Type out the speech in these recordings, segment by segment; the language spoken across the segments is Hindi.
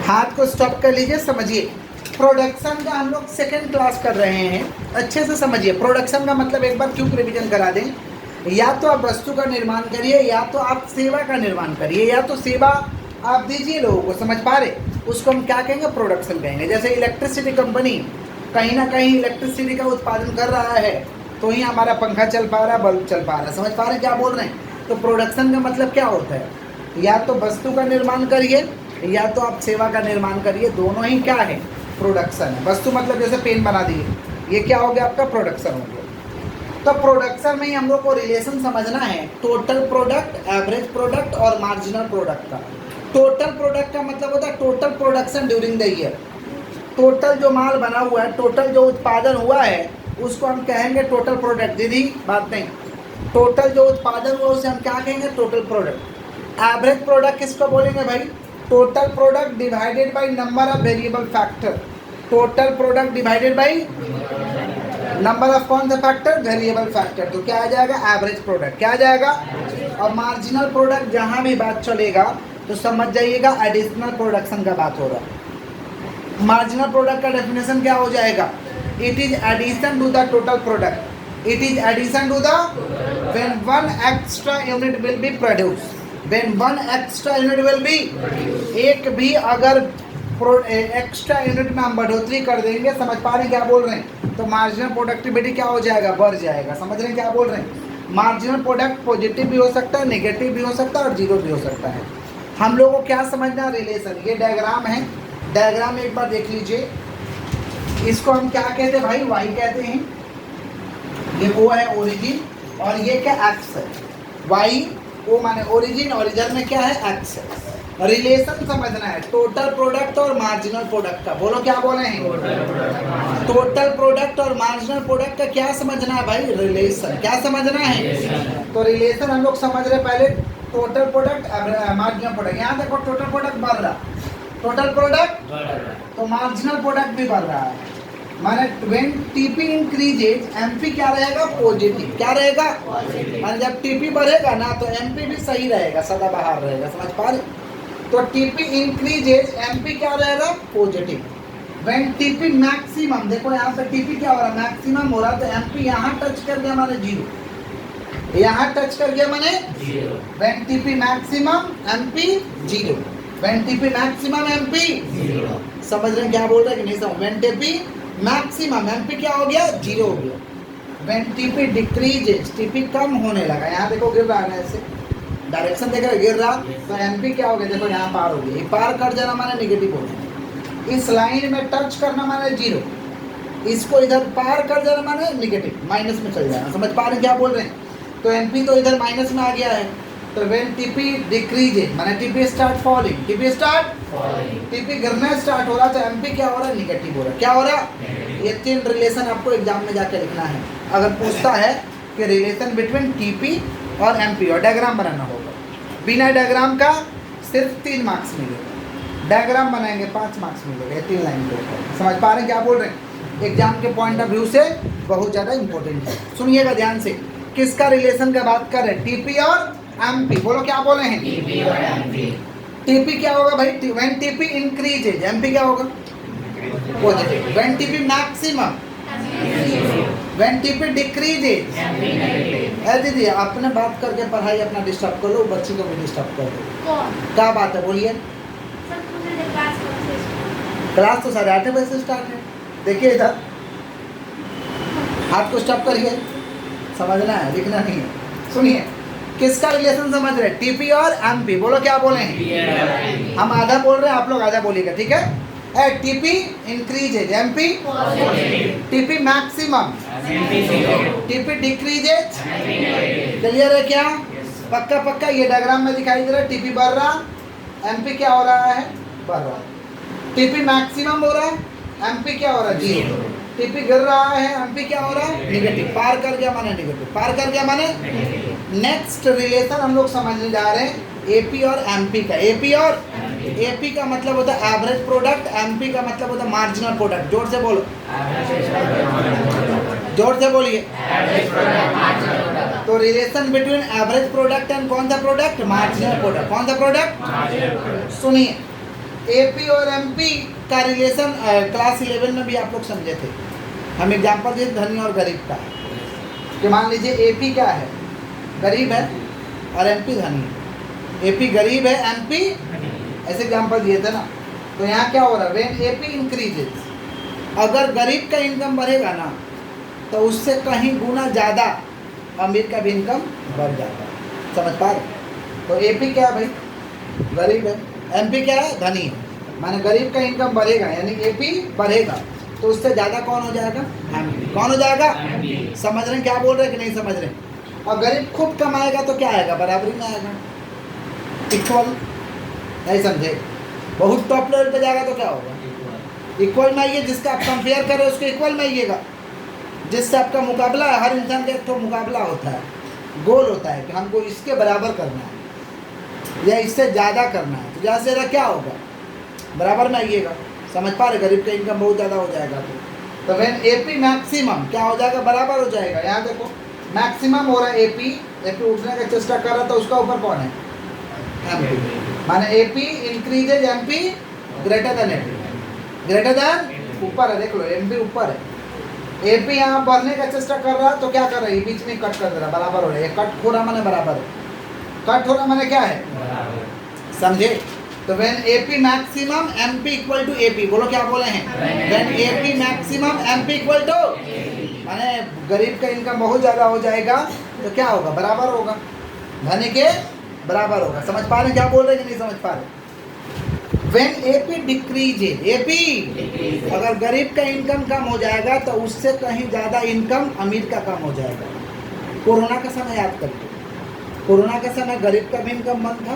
हाथ को स्टॉप कर लीजिए, समझिए प्रोडक्शन का हम लोग सेकेंड क्लास कर रहे हैं, अच्छे से समझिए। प्रोडक्शन का मतलब एक बार क्यों रिवीजन करा दें, या तो आप वस्तु का निर्माण करिए, या तो आप सेवा का निर्माण करिए, या तो सेवा आप दीजिए लोगों को, समझ पा रहे, उसको हम क्या कहेंगे, प्रोडक्शन कहेंगे। जैसे इलेक्ट्रिसिटी कंपनी कहीं ना कहीं इलेक्ट्रिसिटी का उत्पादन कर रहा है, तो ही हमारा पंखा चल पा रहा है, बल्ब चल पा रहा है, समझ पा रहे हैं क्या बोल रहे हैं। तो प्रोडक्शन का मतलब क्या होता है, या तो वस्तु का निर्माण करिए, या तो आप सेवा का निर्माण करिए, दोनों ही क्या है, प्रोडक्शन है। वस्तु मतलब जैसे पेन बना दिए, ये क्या हो गया, आपका प्रोडक्शन हो गया। तो प्रोडक्शन में ही हम लोग को रिलेशन समझना है टोटल प्रोडक्ट, एवरेज प्रोडक्ट और मार्जिनल प्रोडक्ट का। टोटल प्रोडक्ट का मतलब होता है total production during the year. Total जो माल बना हुआ है, टोटल जो उत्पादन हुआ है, उसको हम कहेंगे टोटल प्रोडक्ट। दीदी बात नहीं, टोटल जो उत्पादन हुआ उसे हम क्या कहेंगे, टोटल प्रोडक्ट। एवरेज प्रोडक्ट किसको बोलेंगे भाई, total product divided by number of variable factor. Total product divided by number of कौन सा फैक्टर, वेरिएबल फैक्टर। तो क्या आ जाएगा, एवरेज प्रोडक्ट। क्या आ जाएगा, और मार्जिनल प्रोडक्ट जहां भी बात चलेगा तो समझ जाइएगा एडिशनल प्रोडक्शन का बात हो रहा है। मार्जिनल प्रोडक्ट का डेफिनेशन क्या हो जाएगा, it is addition to the total product. It is addition to the when one extra unit will be produce, when one extra unit will be, एक भी अगर एक्स्ट्रा यूनिट में हम बढ़ोतरी कर देंगे, समझ पा रहे हैं क्या बोल रहे हैं, तो मार्जिनल प्रोडक्टिविटी क्या हो जाएगा, बढ़ जाएगा। समझ रहे हैं क्या बोल रहे हैं। मार्जिनल प्रोडक्ट पॉजिटिव भी हो सकता है, नेगेटिव भी हो सकता है और जीरो भी हो सकता है। हम लोगों को क्या समझना, रिलेशन। ये डायग्राम है, डायग्राम एक बार देख लीजिए। इसको हम क्या कहते हैं भाई, वाई कहते हैं। ये ओ है ओरिजिन, और ये क्या एक्स है। वाई ओ माने ओरिजिन, और इधर में क्या है, एक्स है। रिलेशन समझना है टोटल प्रोडक्ट और मार्जिनल प्रोडक्ट का। बोलो क्या बोले हैं, टोटल प्रोडक्ट और मार्जिनल प्रोडक्ट का क्या समझना है भाई, रिलेशन। क्या समझना है, तो रिलेशन हम लोग समझ रहे पहले टोटल प्रोडक्ट मार्जिनल प्रोडक्ट। यहाँ देखो टोटल प्रोडक्ट बढ़ रहा, टोटल प्रोडक्ट, तो मार्जिनल प्रोडक्ट भी बढ़ रहा है। माने व्हेन टीपी इंक्रीजेज, एमपी क्या रहेगा, पॉजिटिव। क्या रहेगा, माने जब टीपी बढ़ेगा ना तो एमपी भी सही रहेगा, सदाबहार रहेगा। समझ पा रहे, तो टीपी इंक्रीजेज, एमपी क्या रहेगा, पॉजिटिव। व्हेन टीपी मैक्सिमम, देखो यहाँ पे टीपी क्या हो रहा है, मैक्सिमम हो रहा, तो एमपी यहाँ टच कर गया माने जीरो, यहाँ टच कर गया माने zero. When TP maximum, MP zero. When TP maximum, MP zero. समझ रहे हैं क्या बोल रहे हैं कि नहीं समझ। व्हेन टीपी मैक्सिमम, एमपी क्या हो गया, जीरो हो गया। व्हेन टीपी डिक्रीजेज, टीपी कम होने लगा, यहाँ देखो गिर रहा है, ऐसे डायरेक्शन देख रहे गिर रहा, तो एमपी क्या हो गया, देखो यहाँ पार हो गया। ये पार कर जाना माने नेगेटिव हो गया। इस लाइन में टच करना माने जीरो, इसको इधर पार कर जाना माने नेगेटिव, माइनस में चल जाना। समझ पा रहे हैं क्या बोल रहे हैं। तो एमपी तो इधर माइनस में आ गया है। तो व्हेन टीपी डिक्रीजेज माने TP start falling, TP start falling, TP गिरना स्टार्ट हो रहा, तो एमपी क्या हो रहा है, नेगेटिव हो रहा है। क्या हो रहा है, ये तीन रिलेशन आपको एग्जाम में जाके लिखना है। अगर पूछता है कि रिलेशन बिटवीन टीपी और एमपी, और डायग्राम बनाना होगा। बिना डायग्राम का सिर्फ 3 मार्क्स मिलेगा, डायग्राम बनाएंगे 5 मार्क्स मिलेगा, 3 लाइन के ऊपर। समझ पा रहे हैं क्या बोल रहे हैं, एग्जाम के पॉइंट ऑफ व्यू से बहुत ज़्यादा इंपॉर्टेंट है। सुनिएगा ध्यान से, किसका रिलेशन का बात कर रहे हैं, टीपी और एमपी। बोलो क्या बोले हैं, टीपी और एमपी। टीपी क्या होगा भाई, व्हेन टीपी इंक्रीजेज, एमपी क्या होगा, positive. When TP maximum, when TP decreases, है दीदी अपने बात करके पढ़ाई अपना डिस्टर्ब कर लो, बच्ची को भी डिस्टर्ब कर दो। क्या बात है बोलिए। क्लास तो 8:30 बजे से स्टार्ट है। देखिए इधर हाथ को स्टॉप करिए, समझना है, लिखना नहीं है। सुनिए किसका रिलेशन समझ रहे हैं, टीपी और एमपी। बोलो क्या बोले हैं, हम आधा बोल रहे हैं, आप लोग आधा बोलिएगा, ठीक है। TP increases, MP TP maximum, TP decreases. Clear है क्या, पक्का पक्का। ये डायग्राम में दिखाई दे रहा है, टीपी बढ़ रहा, एमपी क्या हो रहा है, बढ़ रहा। टीपी मैक्सिमम हो रहा है, एमपी क्या हो रहा है, जीरो। टीपी गिर रहा है, एमपी क्या हो रहा है, नेगेटिव। पार कर गया माने नेगेटिव, पार कर गया माने। नेक्स्ट रिलेशन हम लोग समझने जा रहे हैं एपी और एमपी का। एपी और एपी का मतलब होता है एवरेज प्रोडक्ट, एमपी का मतलब होता है मार्जिनल प्रोडक्ट। जोर से बोलो, जोर से बोलिए। तो relation between average product and कौन सा प्रोडक्ट, मार्जिनल प्रोडक्ट। कौन सा प्रोडक्ट, सुनिए एपी और एमपी का रिलेशन क्लास 11 में भी आप लोग समझे थे। हम एग्जाम्पल दिए धनी और गरीब का, कि मान लीजिए एपी क्या है, गरीब है और एमपी धनी है। एपी गरीब है, एमपी, ऐसे एग्जाम्पल दिए थे ना। तो यहाँ क्या हो रहा है, व्हेन एपी इंक्रीजेज, अगर गरीब का इनकम बढ़ेगा ना तो उससे कहीं गुना ज़्यादा अमीर का भी इनकम बढ़ जाता है। समझ पा रहे? तो एपी क्या है भाई, गरीब है, एमपी क्या है, धनी है। माने गरीब का इनकम बढ़ेगा यानी एपी बढ़ेगा, तो उससे ज़्यादा कौन हो जाएगा, एमपी। कौन हो जाएगा, समझ रहे हैं क्या बोल रहे हैं कि नहीं समझ रहे? और गरीब खूब कमाएगा तो क्या आएगा, बराबरी में आएगा, इक्वल। नहीं समझे? बहुत टॉप लेवल पे जाएगा तो क्या होगा, इक्वल में आइए। जिसका आप कंपेयर करें उसके इक्वल में आइएगा। जिससे आपका मुकाबला है, हर इंसान का एक तो मुकाबला होता है, गोल होता है कि हमको इसके बराबर करना है या इससे ज़्यादा करना है। तो ज़्यादा से ज़्यादा क्या होगा, बराबर में आइएगा। समझ पा रहे? गरीब का इनकम बहुत ज़्यादा हो जाएगा तो व्हेन एपी मैक्सिमम क्या हो जाएगा, बराबर हो जाएगा। यहाँ देखो मैक्सिमम हो रहा है एपी, एपी उठने का चेष्टा कर रहा था, उसका ऊपर कौन है, एमपी। माने AP increases, MP greater than AP, greater than ऊपर है, देख लो एमपी ऊपर है। एपी यहाँ बढ़ने का चेष्टा कर रहा तो क्या कर रहा है, बीच में कट कर दे रहा, बराबर हो रहा है। कट हो रहा माने बराबर है, कट हो रहा माने क्या है, समझे? तो when AP maximum MP equal to AP, बोलो क्या बोले हैं, when AP maximum MP equal to, माने गरीब का इनकम बहुत ज़्यादा हो जाएगा तो क्या होगा, बराबर होगा, धनी के बराबर होगा। समझ पा रहे क्या बोल रहे हैं कि नहीं समझ पा रहे? व्हेन एपी डिक्रीजेज, एपी अगर गरीब का इनकम कम हो जाएगा तो उससे कहीं ज़्यादा इनकम अमीर का कम हो जाएगा। कोरोना का समय याद करके, कोरोना के समय गरीब का भी इनकम बंद था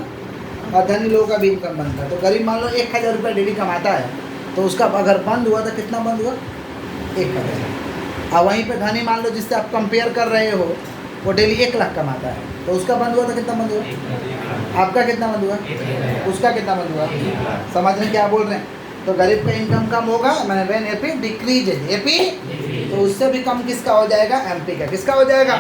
और धनी लोगों का भी इनकम बंद था। तो गरीब मान लो 1000 रुपये डेली कमाता है, तो उसका अगर बंद हुआ तो कितना बंद हुआ, 1000। और वहीं पे धनी मान लो जिससे आप कंपेयर कर रहे हो वो डेली 1 लाख कमाता है, तो उसका बंद हुआ तो कितना बंद हुआ, आपका कितना बंद हुआ, उसका कितना बंद हुआ। समझ रहे क्या बोल रहे हैं? तो गरीब का इनकम कम होगा, मैंने व्हेन एपी डिक्रीजेज, एपी तो उससे भी कम किसका हो जाएगा, एमपी का। किसका हो जाएगा,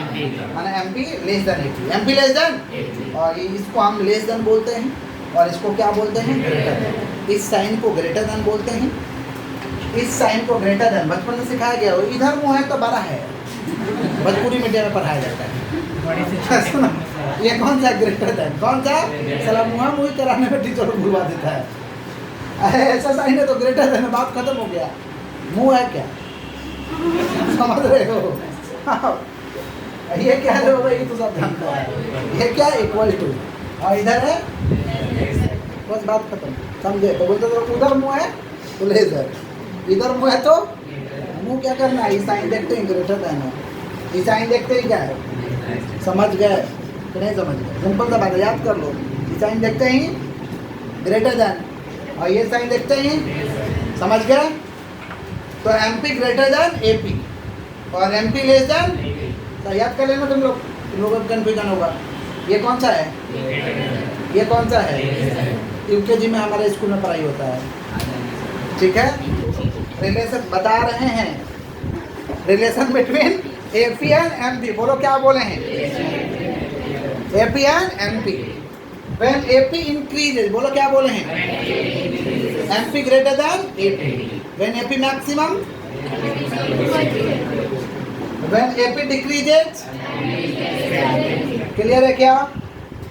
माने MP less than AP, MP less than. और इसको हम लेस देन बोलते हैं और इसको क्या बोलते हैं, ग्रेटर देन। इस साइन को ग्रेटर देन बोलते हैं, इस साइन को ग्रेटर देन बचपन में सिखाया गया हो। इधर मुँह है तो बड़ा है, भोजपुरी मीडिया में पढ़ाया जाता है। सुनो, ये कौन सा ग्रेटर देन, कौन सा, साला मुँह मुँह कराने में टीचर को भुलवा देता है। ऐसा साइन है तो ग्रेटर देन, बात खत्म हो गया। मुँह है क्या, समझ रहे हो? ये क्या है भाई, तो सब जानता है। ये क्या, इक्वल टू, और इधर है, बस बात खत्म, समझे? तो बोलते तो उधर मुँह है तो लेजर, इधर मुँह है तो मुँह क्या करना है, साइन देखते हैं ग्रेटर देन है, ये साइन देखते ही क्या है, समझ गए कि नहीं समझ गए? सिंपल सा बात है, याद कर लो। ये साइन देखते ही ग्रेटर देन और ये साइन देखते ही, समझ गए? तो एमपी ग्रेटर देन एपी और एमपी लेस देन, तो याद कर लेना तुम लोगों को कन्फ्यूजन होगा। ये कौन सा है, ये कौन सा है, यूकेजी में हमारे स्कूल में पढ़ाई होता है, ठीक है? रिलेशन बता रहे हैं, relation between AP and MP. बोलो क्या बोले हैं, AP and MP. When AP increases, बोलो क्या बोले हैं, MP greater than AP. When AP maximum, when AP decreases. Clear है क्या,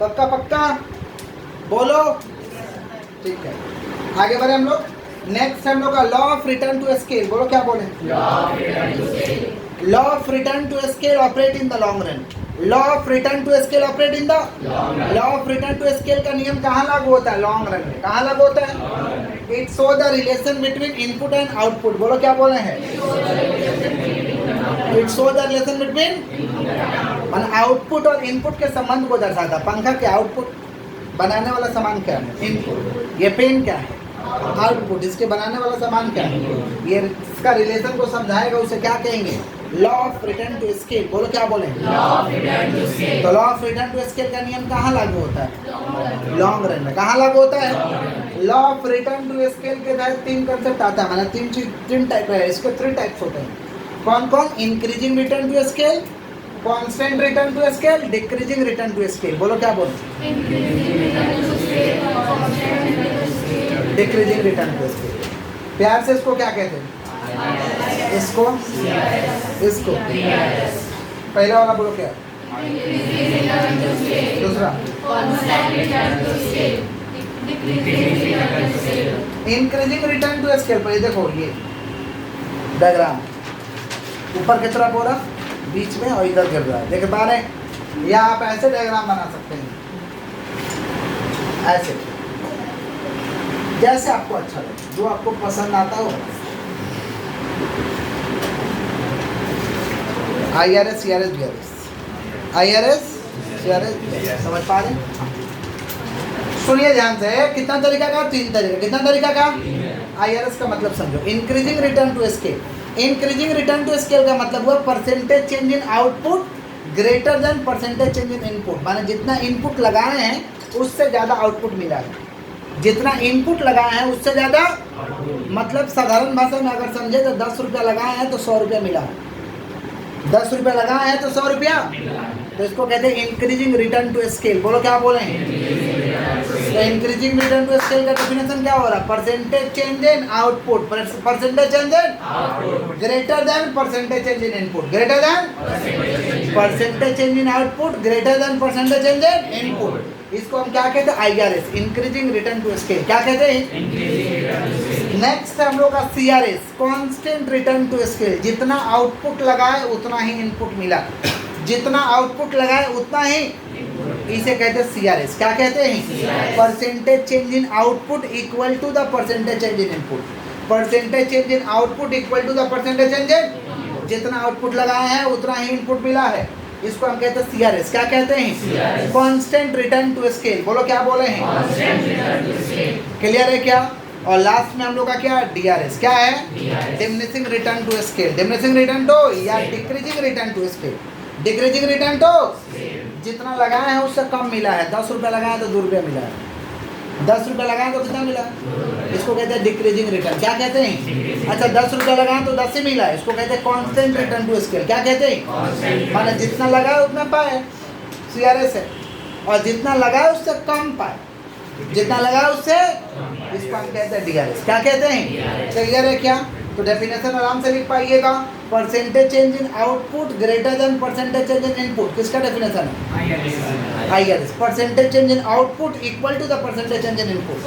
पक्का पक्का बोलो, ठीक है? आगे बढ़े हम लोग। नेक्स्ट हम लोग का law of return to scale. बोलो क्या बोले, law of return to scale operate in the long run. Law of return to scale operate in the, law of return to scale का नियम कहाँ लागू होता है, लॉन्ग रन में। कहाँ लागू होता है, it show the relation between input and output. बोलो क्या बोले हैं, it show the relation between, मान आउटपुट और इनपुट के संबंध को दर्शाता। पंखा के आउटपुट, बनाने वाला सामान क्या है, इनपुट। ये पेन क्या है, आउटपुट। इसके बनाने वाला सामान क्या है, ये इसका रिलेशन को समझाएगा, उसे क्या कहेंगे, law of return to scale. बोलो क्या बोले, तो law of return to scale का नियम कहाँ लागू होता है, लॉन्ग रन में। कहाँ लागू होता है, law of return to scale के तहत 3 कंसेप्ट आता है, मतलब 3 टाइप है इसके, 3 टाइप्स होते हैं। कौन कौन, increasing return to scale, constant return to scale, decreasing return to scale. बोलो क्या बोलते, डिक्रीजिंग रिटर्न टू स्केल। प्यार से इसको क्या कहते हैं? इसको इसको पहला वाला बोलो क्या? दूसरा इंक्रीजिंग रिटर्न टू स्केल। पर ये देखो, ये डायग्राम ऊपर की तरफ हो रहा, बीच में और इधर गिर रहा है, देख पा रहे हैं? या आप ऐसे डायग्राम बना सकते हैं, ऐसे, जैसे आपको अच्छा लगे, जो आपको पसंद आता हो। IRS, CRS, BRS, IRS, CRS, समझ पा रहे हैं? सुनिए ध्यान से, कितना तरीका का? 3 तरीका। कितना तरीका का? IRS का मतलब समझो, increasing return to scale. Increasing return to scale का मतलब हुआ percentage change in output greater than percentage change in input. माने जितना इनपुट लगाए हैं उससे ज़्यादा आउटपुट मिला है। जितना इनपुट लगाए हैं उससे ज़्यादा, मतलब साधारण भाषा में अगर समझे तो 10 रुपया लगाए हैं तो 100 रुपया मिला है। 10 रुपया लगाए हैं तो 100 रुपया, तो इसको कहते हैं इंक्रीजिंग रिटर्न टू स्केल। बोलो क्या बोले? तो इंक्रीजिंग रिटर्न टू स्केल का डेफिनेशन क्या हो रहा है? Percentage change in output, percentage change in greater than percentage change in input, greater than percentage change in output greater than percentage change in input. इसको हम क्या कहते हैं? IRS, increasing return to scale. क्या कहते हैं? नेक्स्ट है हम लोग का CRS, constant return to scale. जितना आउटपुट लगाए उतना ही इनपुट मिला, जितना आउटपुट लगाए उतना ही, इसे कहते हैं CRS। क्या कहते हैं? Percentage change in output equal to the percentage change in input. Percentage change in output equal to the percentage change in, जितना आउटपुट लगाए हैं उतना ही इनपुट मिला है, इसको हम कहते हैं CRS। क्या कहते हैं? Constant return to scale. बोलो क्या बोले हैं? क्लियर है क्या? और लास्ट में हम लोग का क्या? DRS। क्या है? Diminishing return to scale. Diminishing return to या decreasing return to scale. Decreasing return to, जितना लगाए हैं उससे कम मिला है। 10 रुपया लगाए तो 2 रुपया मिला है, 10 रुपया लगाए तो कितना मिला? इसको कहते हैं डिक्रीजिंग रिटर्न। क्या कहते हैं? अच्छा, 10 रुपया लगाए तो 10 ही मिला, इसको कहते हैं कांस्टेंट रिटर्न टू स्केल। क्या कहते हैं? माने जितना लगाए उतना पाए, CRS है। और जितना लगाए उससे कम पाए, जितना लगाए उससे, इसको हम कहते हैं DRS। क्या कहते हैं? क्लियर है क्या? तो डेफिनेशन आराम से लिख पाइएगा, percentage change in output greater than percentage change in input. किसका डेफिनेशन है? IRS। Percentage change in output equal to the percentage change in input.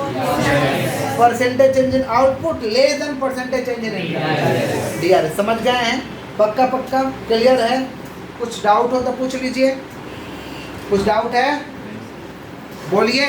Percentage change in output less than percentage change in input, DRS। समझ गए हैं? पक्का पक्का क्लियर है? कुछ डाउट हो तो पूछ लीजिए। कुछ डाउट है? बोलिए।